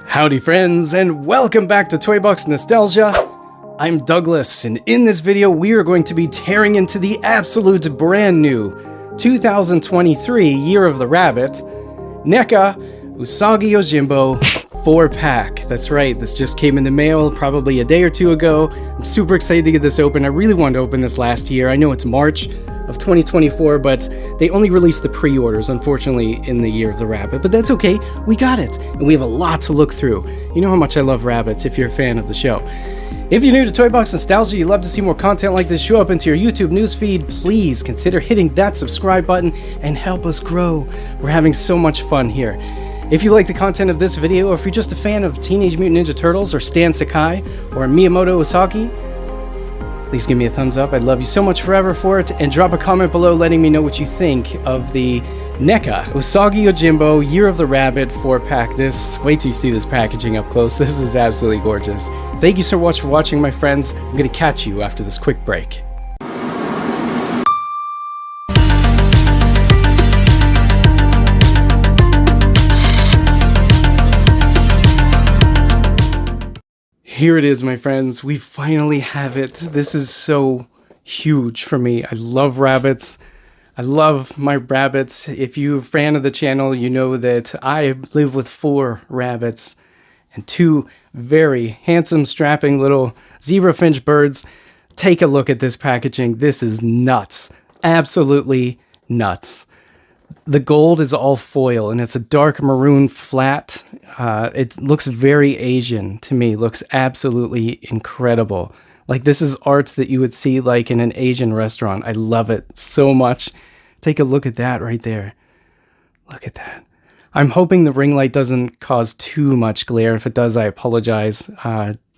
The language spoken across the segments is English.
Howdy friends, and welcome back to Toy Box Nostalgia. I'm Douglas, and in this video we are going to be tearing into the absolute brand new 2023 Year of the Rabbit NECA Usagi Yojimbo 4-pack. That's right, this just came in the mail probably a day or two ago. I'm super excited to get this open. I really wanted to open this last year. I know it's March of 2024, but they only released the pre-orders, unfortunately, in the Year of the Rabbit. But that's okay, we got it, and we have a lot to look through. You know how much I love rabbits if you're a fan of the show. If you're new to Toy Box Nostalgia, you'd love to see more content like this show up into your YouTube newsfeed, please consider hitting that subscribe button and help us grow. We're having so much fun here. If you like the content of this video, or if you're just a fan of Teenage Mutant Ninja Turtles, or Stan Sakai, or Miyamoto Usagi, please give me a thumbs up. I'd love you so much forever for it, and drop a comment below letting me know what you think of the NECA Usagi Yojimbo Year of the Rabbit 4-pack. Wait till you see this packaging up close. This is absolutely gorgeous. Thank you so much for watching, my friends. I'm going to catch you after this quick break. Here it is, my friends. We finally have it. This is so huge for me. I love rabbits. I love my rabbits. If you're a fan of the channel, you know that I live with 4 rabbits and 2 very handsome, strapping little zebra finch birds. Take a look at this packaging. This is nuts. Absolutely nuts. The gold is all foil, and it's a dark maroon flat. It looks very Asian to me. Looks absolutely incredible. Like, this is art that you would see like in an Asian restaurant. I love it so much. Take a look at that right there. Look at that. I'm hoping the ring light doesn't cause too much glare. If it does, I apologize.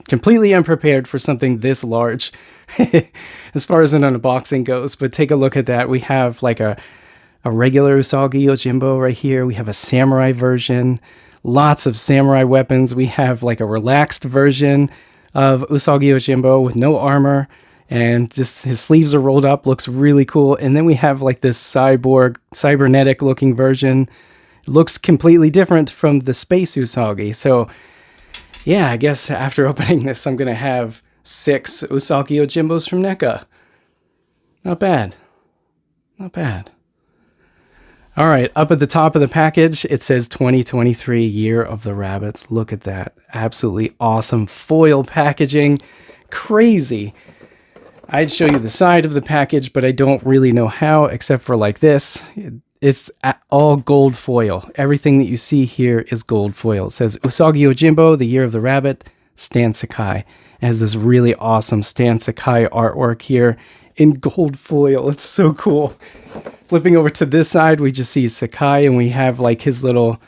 Completely unprepared for something this large as far as an unboxing goes. But take a look at that. We have like a regular Usagi Yojimbo right here. We have a samurai version. Lots of samurai weapons. We have like a relaxed version of Usagi Yojimbo with no armor, and just his sleeves are rolled up. Looks really cool. And then we have like this cybernetic looking version. It looks completely different from the space Usagi. So yeah, I guess after opening this, I'm gonna have 6 Usagi Yojimbos from NECA. Not bad. Not bad. All right, up at the top of the package, it says 2023 Year of the Rabbit. Look at that. Absolutely awesome foil packaging. Crazy. I'd show you the side of the package, but I don't really know how, except for like this. It's all gold foil. Everything that you see here is gold foil. It says Usagi Yojimbo, the Year of the Rabbit, Stan Sakai. It has this really awesome Stan Sakai artwork here in gold foil. It's so cool. Flipping over to this side, we just see Sakai, and we have like his little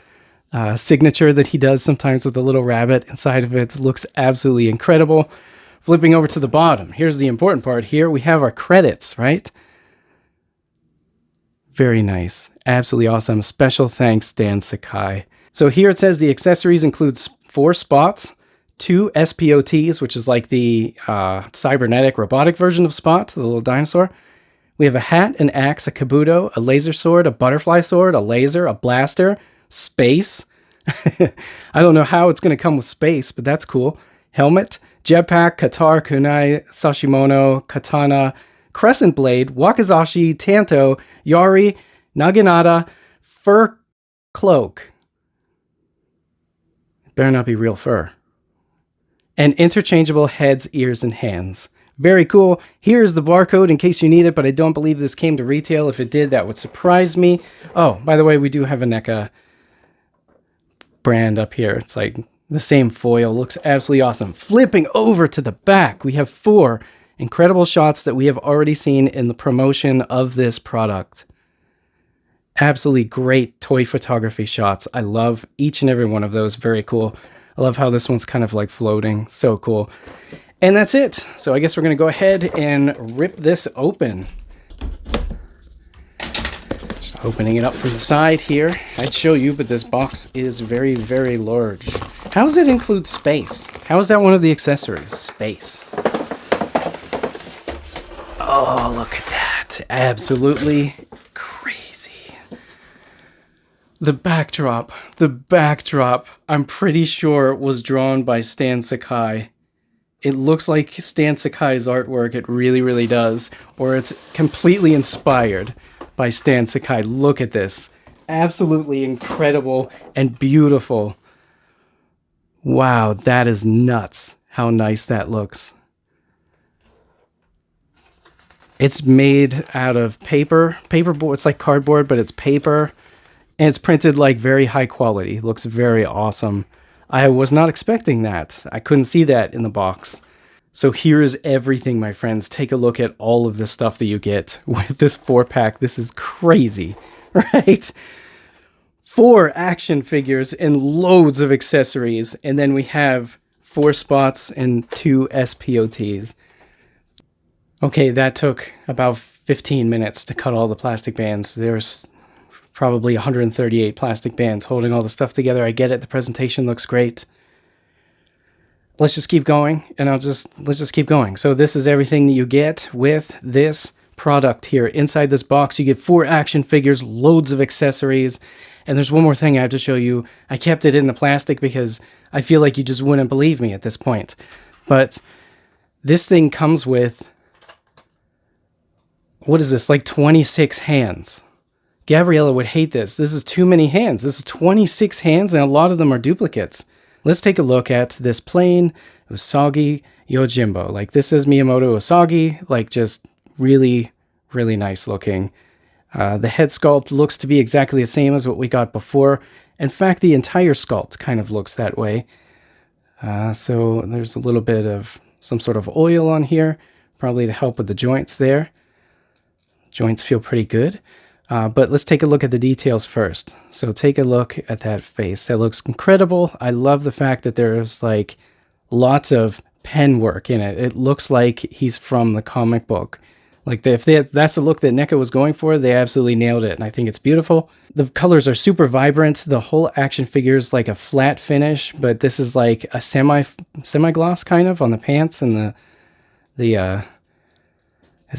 signature that he does sometimes with a little rabbit inside of it. It looks absolutely incredible. Flipping over to the bottom, here's the important part. Here we have our credits, right? Very nice. Absolutely awesome. Special thanks, Stan Sakai. So here it says the accessories includes 4 spots, 2 SPOTs, which is like the cybernetic robotic version of Spot, the little dinosaur. We have a hat, an axe, a kabuto, a laser sword, a butterfly sword, a laser, a blaster, space. I don't know how it's going to come with space, but that's cool. Helmet, jetpack, katar, kunai, sashimono, katana, crescent blade, wakizashi, tanto, yari, naginata, fur cloak. It better not be real fur. And interchangeable heads, ears, and hands. Very cool. Here's the barcode in case you need it, but I don't believe this came to retail. If it did, that would surprise me. Oh, by the way, we do have a NECA brand up here. It's like the same foil. Looks absolutely awesome. Flipping over to the back, we have 4 incredible shots that we have already seen in the promotion of this product. Absolutely great toy photography shots. I love each and every one of those. Very cool. I love how this one's kind of like floating. So cool. And that's it. So I guess we're going to go ahead and rip this open. Just opening it up from the side here. I'd show you, but this box is very, very large. How does it include space? How is that one of the accessories? Space. Oh, look at that. Absolutely crazy. The backdrop. The backdrop, I'm pretty sure was drawn by Stan Sakai. It looks like Stan Sakai's artwork, it really, really does. Or it's completely inspired by Stan Sakai. Look at this. Absolutely incredible and beautiful. Wow, that is nuts how nice that looks. It's made out of paperboard. It's like cardboard, but it's paper. And it's printed like very high quality. Looks very awesome. I was not expecting that. I couldn't see that in the box. So here is everything, my friends. Take a look at all of the stuff that you get with this 4-pack. This is crazy, right? 4 action figures and loads of accessories. And then we have 4 spots and 2 SPOTs. Okay, that took about 15 minutes to cut all the plastic bands. There's probably 138 plastic bands holding all the stuff together. I get it. The presentation looks great. Let's just keep going, and let's just keep going. So this is everything that you get with this product here. Inside this box, you get 4 action figures, loads of accessories, and there's one more thing I have to show you. I kept it in the plastic because I feel like you just wouldn't believe me at this point. But this thing comes with, what is this, like 26 hands. Gabriella would hate this. This is too many hands. This is 26 hands, and a lot of them are duplicates. Let's take a look at this plain Usagi Yojimbo. Like, this is Miyamoto Usagi, like just really, really nice looking. The head sculpt looks to be exactly the same as what we got before. In fact, the entire sculpt kind of looks that way. So there's a little bit of some sort of oil on here, probably to help with the joints there. Joints feel pretty good. But let's take a look at the details first. So take a look at that face. That looks incredible. I love the fact that there's like lots of pen work in it. It looks like he's from the comic book. Like that's the look that NECA was going for, they absolutely nailed it. And I think it's beautiful. The colors are super vibrant. The whole action figure is like a flat finish, but this is like a semi-gloss kind of on the pants and is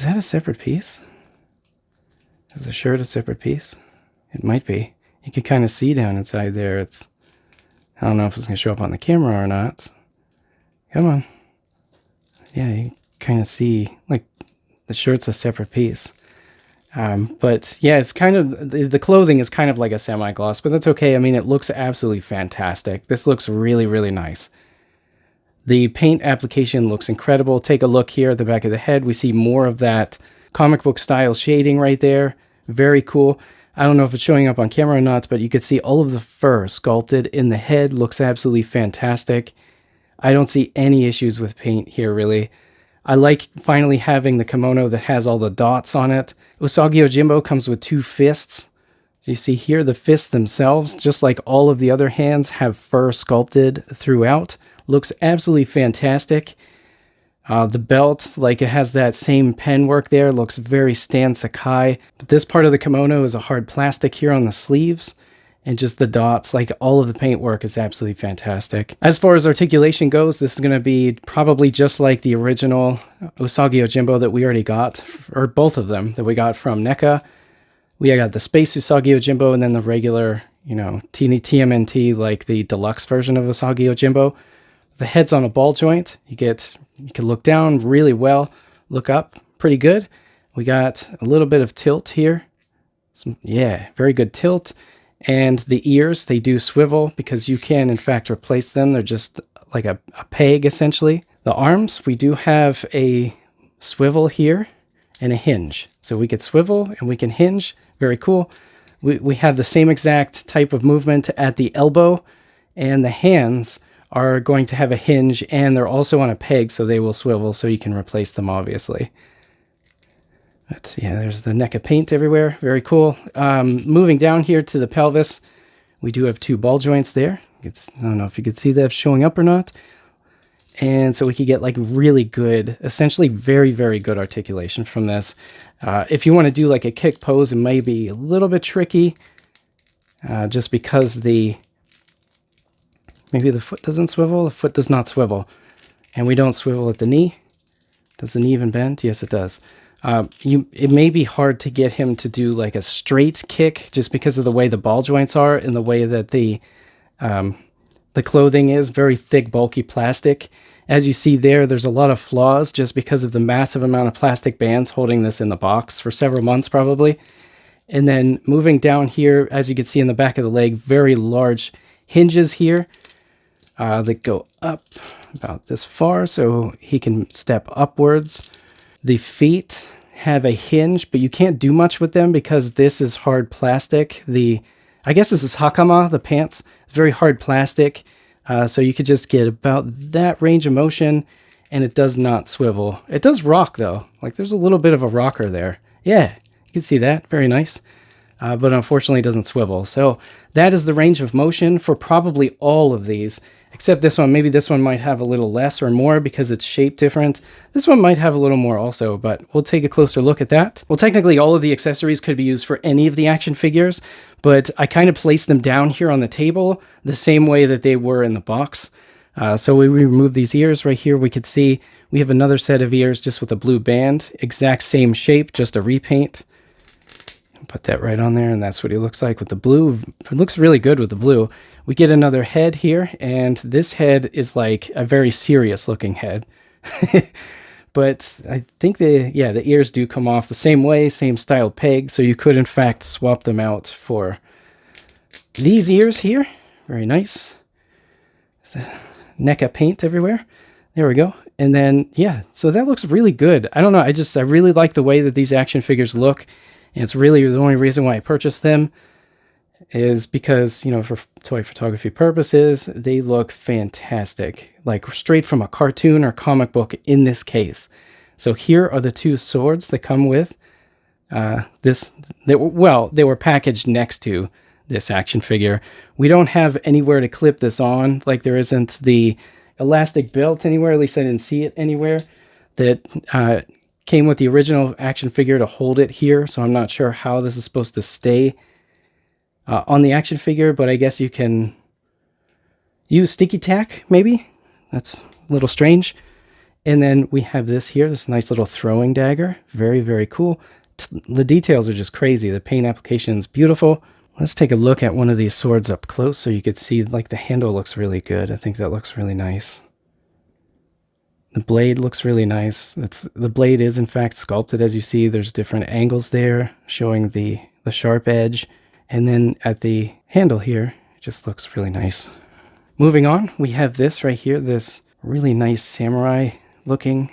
that a separate piece? Is the shirt a separate piece? It might be. You can kind of see down inside there. I don't know if it's going to show up on the camera or not. Come on. Yeah, you kind of see, like, the shirt's a separate piece. But yeah, it's kind of, the clothing is kind of like a semi-gloss, but that's okay. I mean, it looks absolutely fantastic. This looks really, really nice. The paint application looks incredible. Take a look here at the back of the head. We see more of that comic book style shading right there. Very cool. I don't know if it's showing up on camera or not, but you can see all of the fur sculpted in the head. Looks absolutely fantastic. I don't see any issues with paint here, really. I like finally having the kimono that has all the dots on it. Usagi Yojimbo comes with 2 fists. So you see here, the fists themselves, just like all of the other hands, have fur sculpted throughout. Looks absolutely fantastic. The belt, like, it has that same pen work there, looks very Stan Sakai. But this part of the kimono is a hard plastic here on the sleeves. And just the dots, like all of the paint work is absolutely fantastic. As far as articulation goes, this is going to be probably just like the original Usagi Yojimbo that we already got, or both of them that we got from NECA. We got the Space Usagi Yojimbo and then the regular, you know, TMNT, like the deluxe version of Usagi Yojimbo. The head's on a ball joint. You can look down really well, look up pretty good. We got a little bit of tilt here. Yeah, very good tilt. And the ears, they do swivel because you can in fact replace them. They're just like a peg essentially. The arms, we do have a swivel here and a hinge. So we could swivel and we can hinge. Very cool. We have the same exact type of movement at the elbow, and the hands are going to have a hinge, and they're also on a peg, so they will swivel, so you can replace them, obviously. But yeah, there's the NECA paint everywhere. Very cool. Moving down here to the pelvis, we do have 2 ball joints there. I don't know if you could see that showing up or not. And so we could get like really good, essentially very, very good articulation from this. If you want to do like a kick pose, it may be a little bit tricky, just because maybe the foot doesn't swivel. The foot does not swivel. And we don't swivel at the knee. Does the knee even bend? Yes, it does. It may be hard to get him to do like a straight kick just because of the way the ball joints are and the way that the clothing is very thick, bulky plastic. As you see there, there's a lot of flaws just because of the massive amount of plastic bands holding this in the box for several months probably. And then moving down here, as you can see in the back of the leg, very large hinges here that go up about this far so he can step upwards. The feet have a hinge, but you can't do much with them because this is hard plastic. I guess this is hakama, the pants. It's very hard plastic. So you could just get about that range of motion, and it does not swivel. It does rock, though. Like, there's a little bit of a rocker there. Yeah, you can see that. Very nice. But unfortunately, it doesn't swivel. So that is the range of motion for probably all of these, except this one. Maybe this one might have a little less or more because it's shaped different. This one might have a little more also, but we'll take a closer look at that. Well, technically, all of the accessories could be used for any of the action figures, but I kind of placed them down here on the table the same way that they were in the box. So we remove these ears right here. We could see we have another set of ears just with a blue band, exact same shape, just a repaint. Put that right on there, and that's what he looks like with the blue. It looks really good with the blue. We get another head here, and this head is like a very serious looking head. But I think the ears do come off the same way, same style peg, so you could in fact swap them out for these ears here. Very nice. The NECA paint everywhere. There we go. And then, yeah, so that looks really good. I don't know, I really like the way that these action figures look, and it's really the only reason why I purchased them is because, you know, for toy photography purposes, they look fantastic, like straight from a cartoon or comic book in this case. So here are the two swords that come with this. They were packaged next to this action figure. We don't have anywhere to clip this on, like there isn't the elastic belt anywhere, at least I didn't see it anywhere, that came with the original action figure to hold it here, so I'm not sure how this is supposed to stay on the action figure, but I guess you can use sticky tack, maybe? That's a little strange. And then we have this here, this nice little throwing dagger. Very, very cool. The details are just crazy. The paint application is beautiful. Let's take a look at one of these swords up close so you could see, like, the handle looks really good. I think that looks really nice. The blade looks really nice. The blade is in fact sculpted, as you see. There's different angles there showing the sharp edge. And then at the handle here, it just looks really nice. Moving on, we have this right here, this really nice samurai looking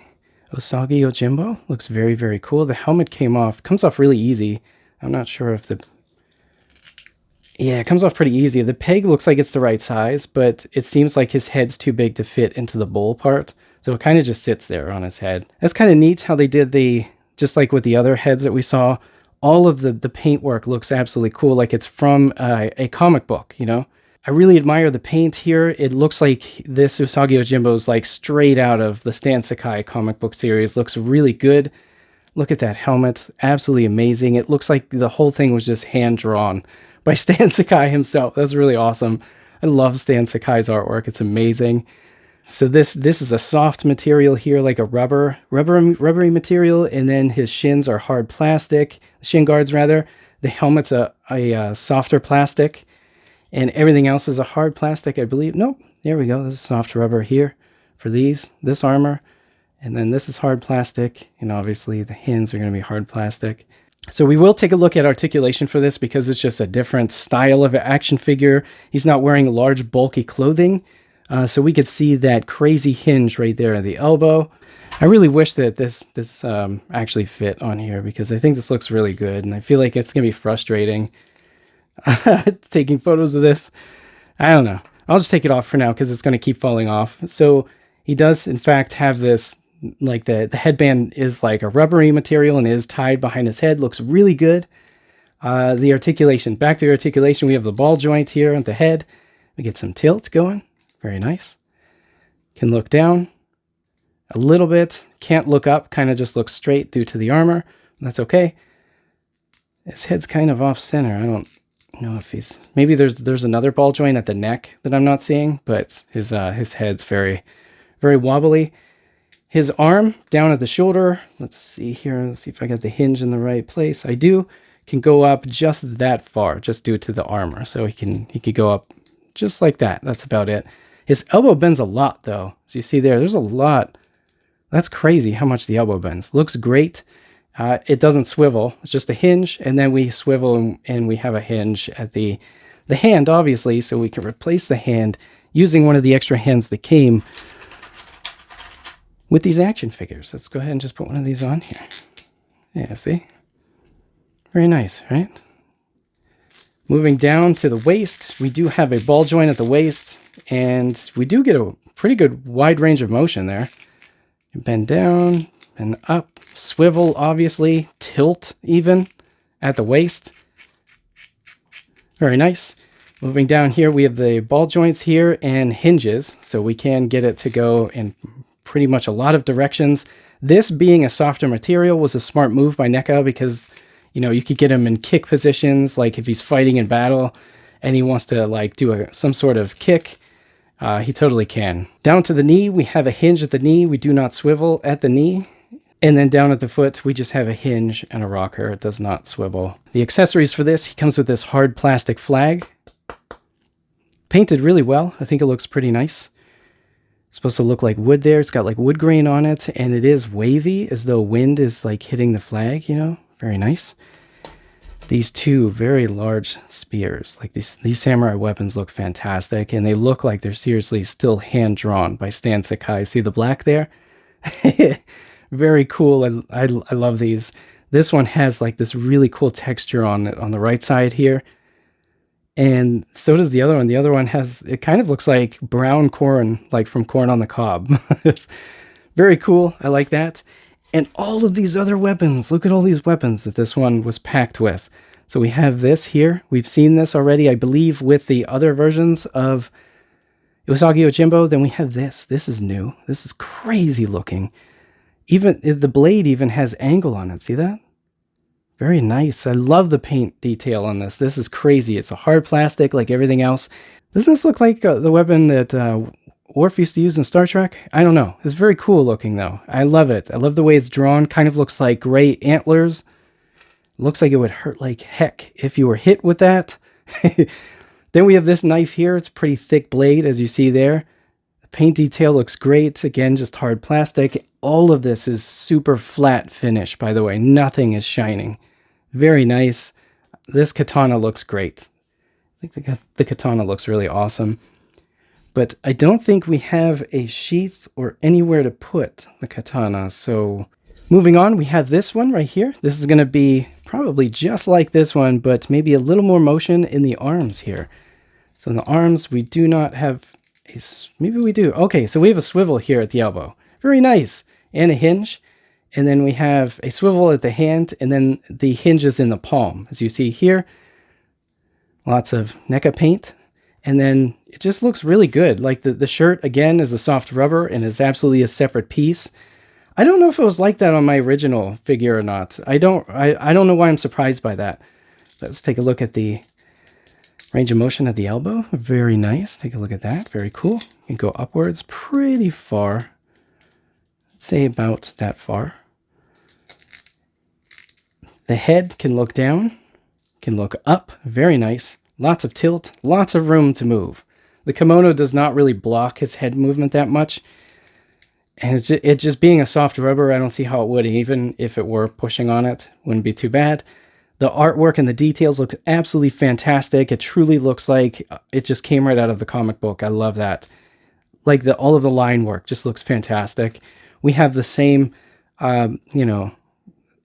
Usagi Yojimbo. Looks very, very cool. The helmet comes off really easy. I'm not sure if yeah, it comes off pretty easy. The peg looks like it's the right size, but it seems like his head's too big to fit into the bowl part. So it kind of just sits there on his head. That's kind of neat how they did just like with the other heads that we saw, all of the paintwork looks absolutely cool, like it's from a comic book, you know? I really admire the paint here. It looks like this Usagi Yojimbo is like straight out of the Sakai comic book series. Looks really good. Look at that helmet. Absolutely amazing. It looks like the whole thing was just hand-drawn by Sakai himself. That's really awesome. I love Sakai's artwork. It's amazing. So this is a soft material here, like a rubbery material, and then his shins are hard plastic, shin guards rather. The helmet's a softer plastic, and everything else is a hard plastic, I believe. Nope, there we go. This is soft rubber here for this armor, and then this is hard plastic, and obviously the hands are going to be hard plastic. So we will take a look at articulation for this because it's just a different style of action figure. He's not wearing large, bulky clothing. So we could see that crazy hinge right there at the elbow. I really wish that this actually fit on here because I think this looks really good, and I feel like it's going to be frustrating taking photos of this. I don't know. I'll just take it off for now because it's going to keep falling off. So he does, in fact, have this, like the headband is like a rubbery material and is tied behind his head. Looks really good. The articulation. Back to the articulation, we have the ball joint here at the head. We get some tilt going. Very nice. Can look down a little bit. Can't look up. Kind of just looks straight due to the armor. That's okay. His head's kind of off center. I don't know if he's... Maybe there's another ball joint at the neck that I'm not seeing, but his head's very, very wobbly. His arm down at the shoulder, let's see here, let's see if I got the hinge in the right place. I do, can go up just that far, just due to the armor. So he could go up just like that. That's about it. His elbow bends a lot though. As you see there's a lot. That's crazy how much the elbow bends. Looks great. It doesn't swivel. It's just a hinge, and then we swivel and we have a hinge at the hand, obviously, so we can replace the hand using one of the extra hands that came with these action figures. Let's go ahead and just put one of these on here. Yeah, see? Very nice, right? Moving down to the waist, we do have a ball joint at the waist, and we do get a pretty good wide range of motion there. Bend down, bend up, swivel, obviously, tilt even at the waist. Very nice. Moving down here, we have the ball joints here and hinges, so we can get it to go in pretty much a lot of directions. This being a softer material was a smart move by NECA because, you know, you could get him in kick positions, like if he's fighting in battle and he wants to like do some sort of kick, he totally can. Down to the knee, we have a hinge at the knee. We do not swivel at the knee. And then down at the foot, we just have a hinge and a rocker. It does not swivel. The accessories for this, he comes with this hard plastic flag. Painted really well. I think it looks pretty nice. It's supposed to look like wood there. It's got like wood grain on it, and it is wavy as though wind is like hitting the flag, you know? Very nice. These two very large spears. Like these samurai weapons look fantastic, and they look like they're seriously still hand-drawn by Stan Sakai. See the black there? Very cool. I love these. This one has like this really cool texture on it on the right side here. And so does the other one. The other one has, it kind of looks like brown corn, like from Corn on the Cob. It's very cool. I like that. And all of these other weapons, look at all these weapons that this one was packed with. So we have this here. We've seen this already, I believe, with the other versions of Usagi Yojimbo. Then we have this. This is new. This is crazy looking. Even the blade even has angle on it. See that? Very nice. I love the paint detail on this. This is crazy. It's a hard plastic like everything else. Doesn't this look like the weapon that Worf used to use in Star Trek? I don't know. It's very cool looking though. I love it. I love the way it's drawn. Kind of looks like gray antlers. Looks like it would hurt like heck if you were hit with that. Then we have this knife here. It's a pretty thick blade, as you see there. The paint detail looks great. Again, just hard plastic. All of this is super flat finish, by the way. Nothing is shining. Very nice. This katana looks great. I think the katana looks really awesome. But I don't think we have a sheath or anywhere to put the katana. So moving on, we have this one right here. This is going to be probably just like this one, but maybe a little more motion in the arms here. So in the arms, we do not have a... Maybe we do. Okay, so we have a swivel here at the elbow. Very nice. And a hinge. And then we have a swivel at the hand, and then the hinge is in the palm. As you see here, lots of NECA paint. And then it just looks really good. Like the shirt, again, is a soft rubber and is absolutely a separate piece. I don't know if it was like that on my original figure or not. I don't know why I'm surprised by that. Let's take a look at the range of motion at the elbow. Very nice. Take a look at that. Very cool. You can go upwards pretty far. Let's say about that far. The head can look down, can look up. Very nice. Lots of tilt, lots of room to move. The kimono does not really block his head movement that much. And it just being a soft rubber, I don't see how it would, even if it were pushing on it. Wouldn't be too bad. The artwork and the details look absolutely fantastic. It truly looks like it just came right out of the comic book. I love that. Like all of the line work just looks fantastic. We have the same,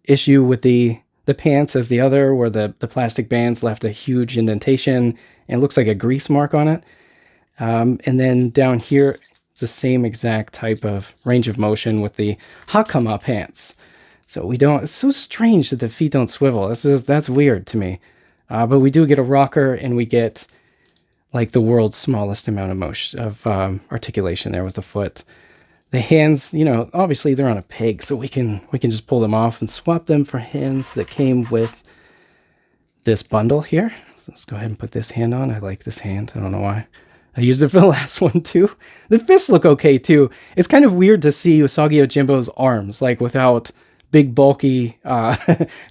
issue with the pants as the other, where the plastic bands left a huge indentation and it looks like a grease mark on it. And then down here, the same exact type of range of motion with the hakama pants. So we don't, it's so strange that the feet don't swivel. That's weird to me. But we do get a rocker, and we get like the world's smallest amount of motion, of articulation there with the foot. The hands, obviously they're on a peg, so we can just pull them off and swap them for hands that came with this bundle here. So let's go ahead and put this hand on. I like this hand. I don't know why. I used it for the last one too. The fists look okay too. It's kind of weird to see Usagi Yojimbo's arms, like without big bulky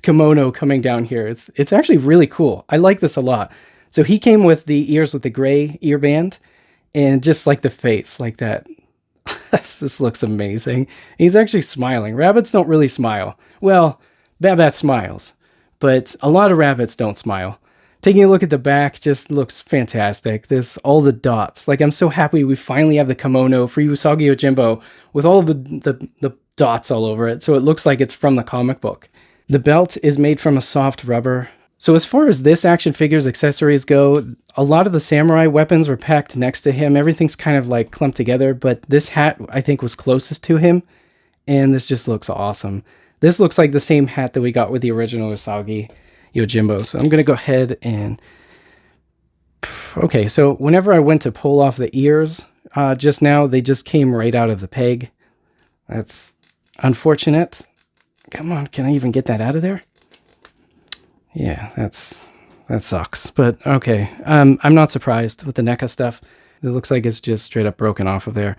kimono coming down here. It's actually really cool. I like this a lot. So he came with the ears with the gray ear band and just like the face like that. This looks amazing. He's actually smiling. Rabbits don't really smile. Well, Babat smiles, but a lot of rabbits don't smile. Taking a look at the back just looks fantastic. All the dots. Like, I'm so happy we finally have the kimono for Usagi Yojimbo with all of the dots all over it, so it looks like it's from the comic book. The belt is made from a soft rubber. So as far as this action figure's accessories go, a lot of the samurai weapons were packed next to him. Everything's kind of like clumped together, but this hat I think was closest to him, and this just looks awesome. This looks like the same hat that we got with the original Usagi Yojimbo. So I'm going to go ahead and... Okay, so whenever I went to pull off the ears just now, they just came right out of the peg. That's unfortunate. Come on, can I even get that out of there? Yeah, that sucks. But okay, I'm not surprised with the NECA stuff. It looks like it's just straight up broken off of there.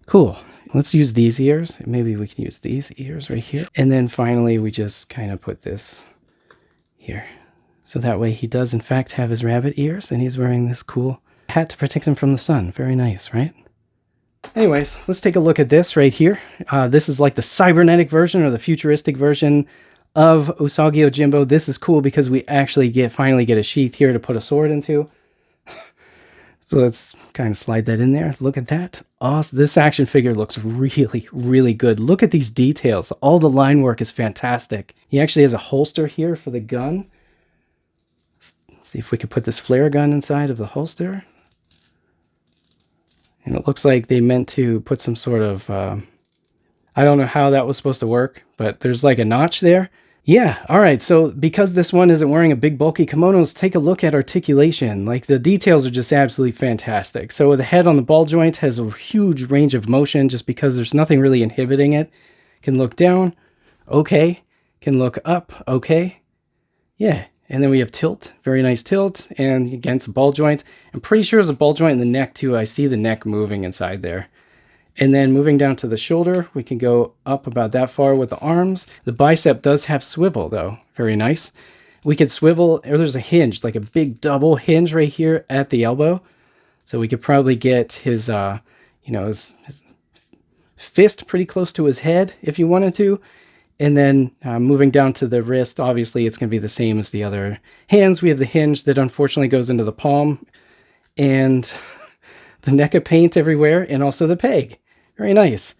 Cool. Let's use these ears. Maybe we can use these ears right here. And then finally, we just kind of put this here. So that way he does in fact have his rabbit ears, and he's wearing this cool hat to protect him from the sun. Very nice, right? Anyways, let's take a look at this right here. This is like the cybernetic version or the futuristic version of Usagi Yojimbo. This is cool because we actually finally get a sheath here to put a sword into. So let's kind of slide that in there. Look at that. Awesome. This action figure looks really, really good. Look at these details. All the line work is fantastic. He actually has a holster here for the gun. Let's see if we could put this flare gun inside of the holster. And it looks like they meant to put some sort of... I don't know how that was supposed to work, but there's like a notch there. Yeah, all right, so because this one isn't wearing a big bulky kimono, let's take a look at articulation. Like, the details are just absolutely fantastic. So the head on the ball joint has a huge range of motion just because there's nothing really inhibiting it. Can look down, okay. Can look up, okay. Yeah, and then we have tilt, very nice tilt, and again, it's a ball joint. I'm pretty sure it's a ball joint in the neck too. I see the neck moving inside there. And then moving down to the shoulder, we can go up about that far with the arms. The bicep does have swivel though, very nice. We could swivel, or there's a hinge, like a big double hinge right here at the elbow. So we could probably get his, his fist pretty close to his head if you wanted to. And then moving down to the wrist, obviously it's going to be the same as the other hands. We have the hinge that unfortunately goes into the palm, and the NECA paint everywhere, and also the peg. Very nice.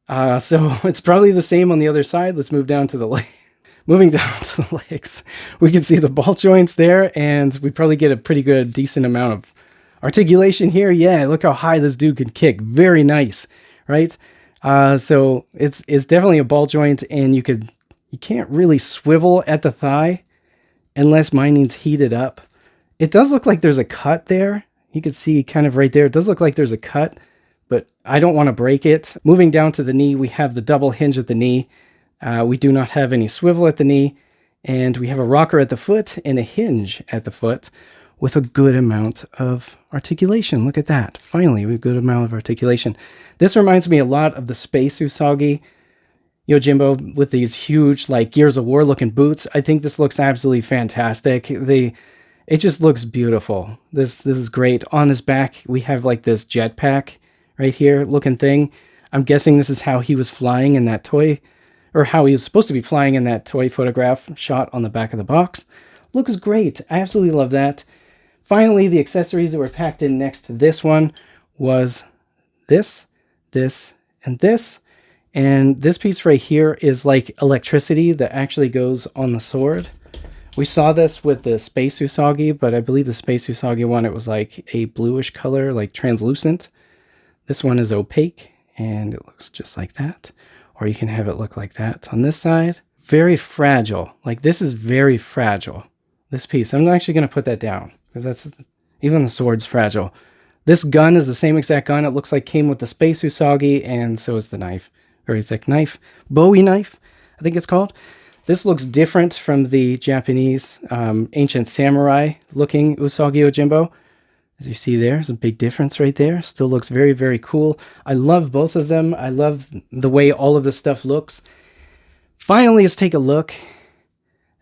So it's probably the same on the other side. Let's move down to the leg. Moving down to the legs, we can see the ball joints there, and we probably get a pretty good, decent amount of articulation here. Yeah, look how high this dude can kick. Very nice, right? So it's definitely a ball joint, and you can't really swivel at the thigh unless mine needs heated up. It does look like there's a cut there. You can see kind of right there. It does look like there's a cut, but I don't want to break it. Moving down to the knee, we have the double hinge at the knee. We do not have any swivel at the knee, and we have a rocker at the foot and a hinge at the foot with a good amount of articulation. Look at that. Finally, we have a good amount of articulation. This reminds me a lot of the Space Usagi Yojimbo with these huge, like, Gears of War looking boots. I think this looks absolutely fantastic. It just looks beautiful. This is great. On his back, we have like this jetpack right here looking thing. I'm guessing this is how he was flying in that toy, or how he was supposed to be flying in that toy photograph shot on the back of the box. Looks great. I absolutely love that. Finally, the accessories that were packed in next to this one was this, and this. And this piece right here is like electricity that actually goes on the sword. We saw this with the Space Usagi, but I believe the Space Usagi one, it was like a bluish color, like translucent. This one is opaque, and it looks just like that. Or you can have it look like that on this side. Very fragile. Like, this is very fragile. This piece. I'm actually going to put that down, because even the sword's fragile. This gun is the same exact gun. It looks like came with the Space Usagi, and so is the knife. Very thick knife. Bowie knife, I think it's called. This looks different from the Japanese ancient samurai looking Usagi Yojimbo. As you see there's a big difference right there. Still looks very, very cool. I love both of them. I love the way all of this stuff looks. Finally, let's take a look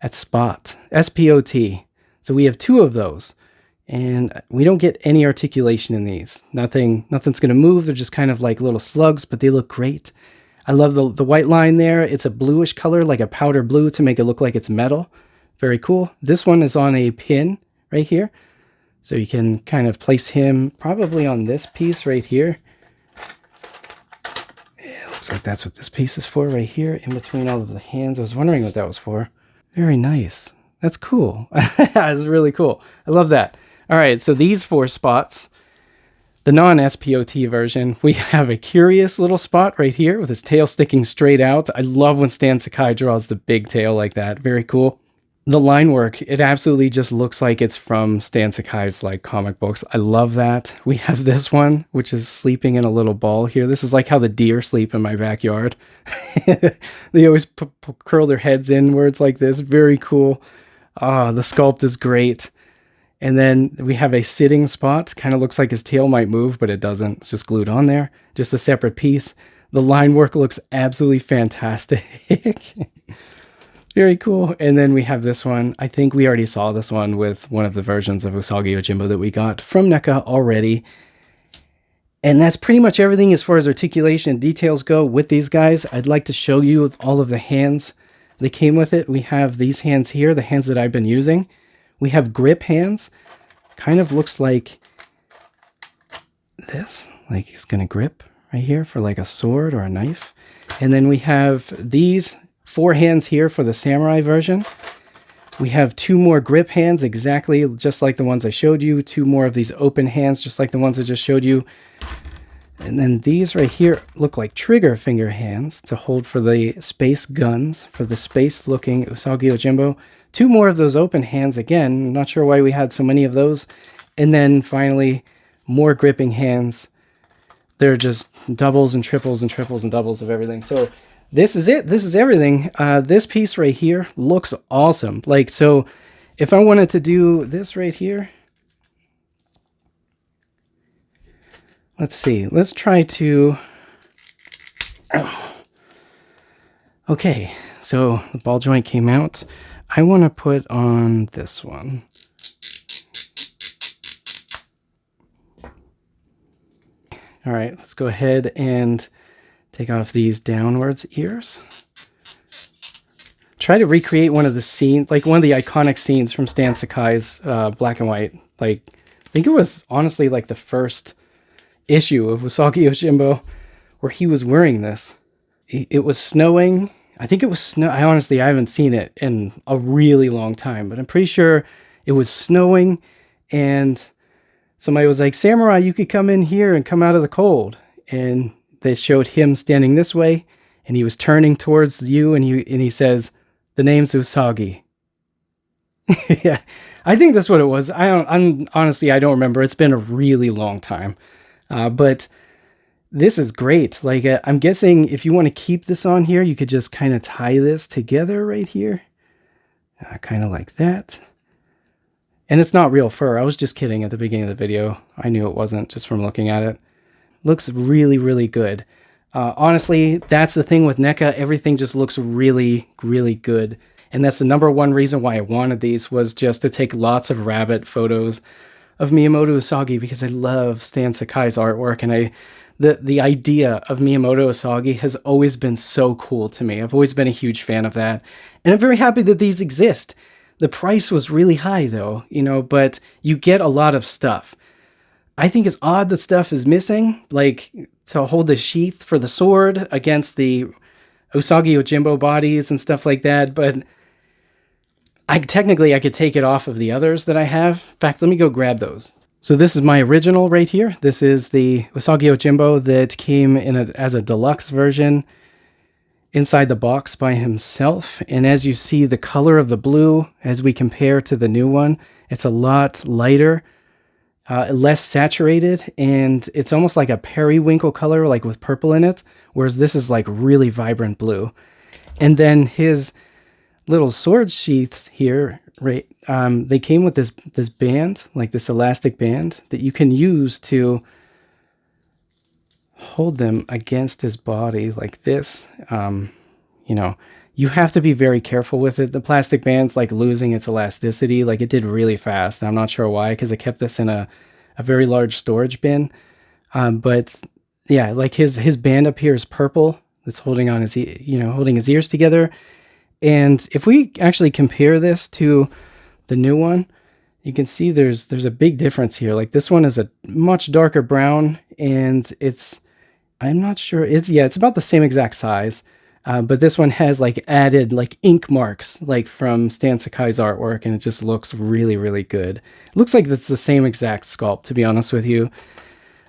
at Spot. S-P-O-T. So we have 2 of those. And we don't get any articulation in these. Nothing's going to move. They're just kind of like little slugs, but they look great. I love the white line there. It's a bluish color, like a powder blue to make it look like it's metal. Very cool. This one is on a pin right here. So you can kind of place him probably on this piece right here. It looks like that's what this piece is for right here, in between all of the hands. I was wondering what that was for. Very nice. That's cool. It's really cool. I love that. All right, so these 4 spots, the non-SPOT version, we have a curious little spot right here with his tail sticking straight out. I love when Stan Sakai draws the big tail like that. Very cool. The line work, it absolutely just looks like it's from Stan Sakai's like comic books. I love that. We have this one, which is sleeping in a little ball here. This is like how the deer sleep in my backyard. They always curl their heads inwards like this. Very cool. The sculpt is great. And then we have a sitting spot. Kind of looks like his tail might move, but it doesn't. It's just glued on there. Just a separate piece. The line work looks absolutely fantastic. Very cool. And then we have this one. I think we already saw this one with one of the versions of Usagi Yojimbo that we got from NECA already. And that's pretty much everything as far as articulation and details go with these guys. I'd like to show you all of the hands that came with it. We have these hands here, the hands that I've been using. We have grip hands. Kind of looks like this. Like he's going to grip right here for like a sword or a knife. And then we have these 4 hands here for the samurai version. We have 2 more grip hands, exactly just like the ones I showed you. 2 more of these open hands, just like the ones I just showed you. And then these right here look like trigger finger hands to hold for the space guns, for the space looking Usagi Yojimbo. 2 more of those open hands again. Not sure why we had so many of those. And then finally, more gripping hands. They're just doubles and triples and triples and doubles of everything. So this is it. This is everything. This piece right here looks awesome. Like, so if I wanted to do this right here, let's see. Let's try to... Okay, so the ball joint came out. I want to put on this one. All right, let's go ahead and take off these downwards ears. Try to recreate one of the scenes, like one of the iconic scenes from Stan Sakai's black and white. Like, I think it was honestly like the first issue of Usagi Yojimbo where he was wearing this. It was snowing. I think it was snow. I haven't seen it in a really long time, but I'm pretty sure it was snowing and somebody was like, "Samurai, you could come in here and come out of the cold." And they showed him standing this way and he was turning towards you and he says, "The name's Usagi." Yeah, I think that's what it was. Honestly, I don't remember. It's been a really long time. But this is great. Like, I'm guessing if you want to keep this on here, you could just kind of tie this together right here. Kind of like that. And it's not real fur. I was just kidding at the beginning of the video. I knew it wasn't just from looking at it. Looks really, really good. Honestly, that's the thing with NECA. Everything just looks really, really good. And that's the #1 reason why I wanted these, was just to take lots of rabbit photos of Miyamoto Usagi, because I love Stan Sakai's artwork, and the idea of Miyamoto Usagi has always been so cool to me. I've always been a huge fan of that, and I'm very happy that these exist. The price was really high though, you know, but you get a lot of stuff. I think it's odd that stuff is missing, like to hold the sheath for the sword against the Usagi Yojimbo bodies and stuff like that, but I could take it off of the others that I have. In fact, let me go grab those. So this is my original right here. This is the Usagi Yojimbo that came in as a deluxe version inside the box by himself. And as you see, the color of the blue, as we compare to the new one, it's a lot lighter, less saturated, and it's almost like a periwinkle color, like with purple in it, whereas this is like really vibrant blue. And then his little sword sheaths here, right? They came with this band, like this elastic band that you can use to hold them against his body like this. You know, you have to be very careful with it. The plastic band's like losing its elasticity. Like it did really fast. I'm not sure why, because I kept this in a very large storage bin. But yeah, like his band up here is purple. It's holding on his, holding his ears together. And if we actually compare this to the new one, you can see there's a big difference here. Like this one is a much darker brown, and I'm not sure, it's about the same exact size. But this one has like added like ink marks, like from Stan Sakai's artwork, and it just looks really, really good. It looks like it's the same exact sculpt, to be honest with you.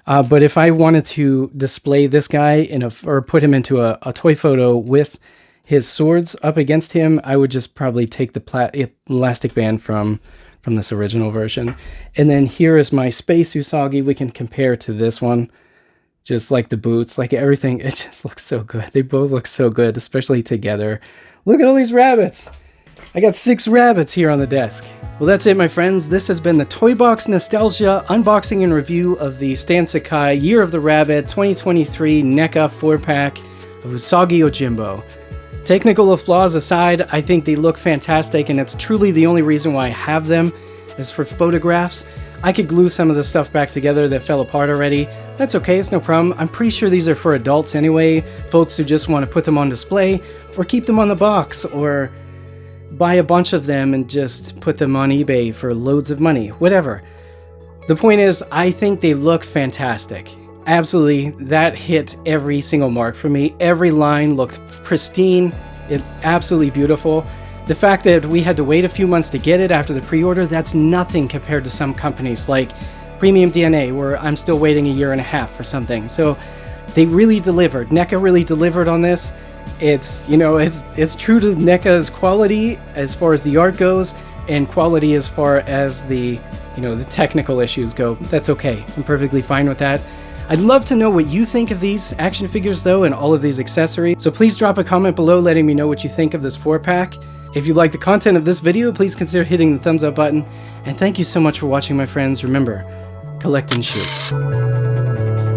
But if I wanted to display this guy or put him into a toy photo with his swords up against him, I would just probably take the elastic band from this original version. And then here is my Space Usagi. We can compare to this one. Just like the boots, like everything, it just looks so good. They both look so good, especially together. Look at all these rabbits. I got 6 rabbits here on the desk. Well, that's it, my friends. This has been the Toy Box Nostalgia unboxing and review of the Stan Sakai Year of the Rabbit 2023 NECA 4-pack of Usagi Yojimbo. Technical flaws aside, I think they look fantastic, and it's truly the only reason why I have them is for photographs. I could glue some of the stuff back together that fell apart already. That's okay, it's no problem. I'm pretty sure these are for adults anyway, folks who just want to put them on display, or keep them on the box, or buy a bunch of them and just put them on eBay for loads of money, whatever. The point is, I think they look fantastic. Absolutely, that hit every single mark for me. Every line looked pristine, absolutely beautiful. The fact that we had to wait a few months to get it after the pre-order, that's nothing compared to some companies like Premium DNA, where I'm still waiting a year and a half or something. So they really delivered. NECA really delivered on this. It's true to NECA's quality as far as the art goes, and quality as far as the technical issues go. That's okay. I'm perfectly fine with that. I'd love to know what you think of these action figures though, and all of these accessories. So please drop a comment below letting me know what you think of this 4-pack. If you like the content of this video, please consider hitting the thumbs up button. And thank you so much for watching, my friends. Remember, collect and shoot.